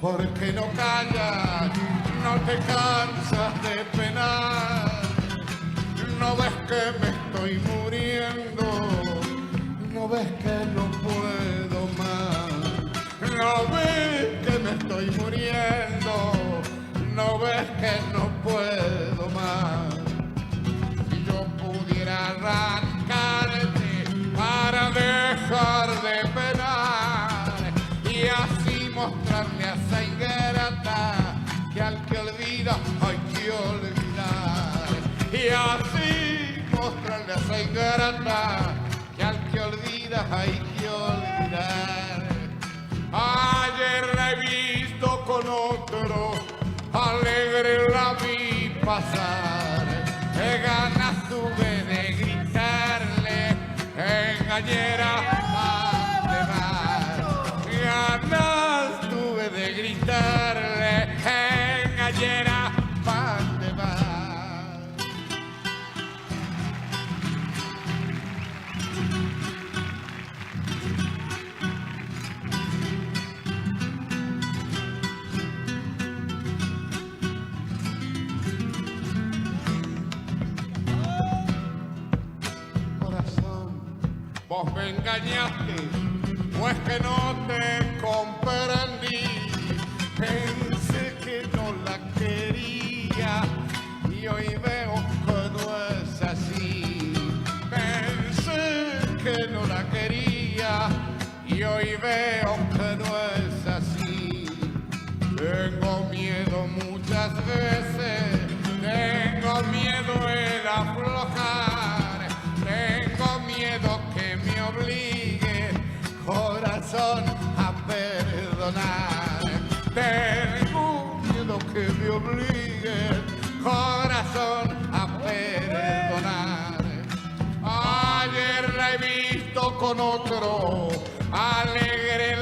porque no callas, no te cansas de penar. No ves que me estoy muriendo, no ves que no puedo más. No ves que me estoy muriendo, no ves que no puedo más. Si yo pudiera arrancarte para dejar de penar y así mostrarle a esa ingrata que al que olvida hay que olvidar. Y así mostrarle a esa ingrata que al que olvida hay que olvidar. Ayer la he visto con otro, alegre la vi pasar. Qué ganas tuve de gritarle, engañera, ¿dónde vas? Ganas tuve de gritarle, engañera, ¿dónde vas? Vos me engañaste, pues que no te comprendí. Pensé que no la quería y hoy veo que no es así. Pensé que no la quería y hoy veo que no es así. Tengo miedo muchas veces, tengo miedo el aflojar, tengo miedo que me obligue, corazón, a perdonar. Tengo miedo que me obligue, corazón, a perdonar. Ayer la he visto con otro, alegre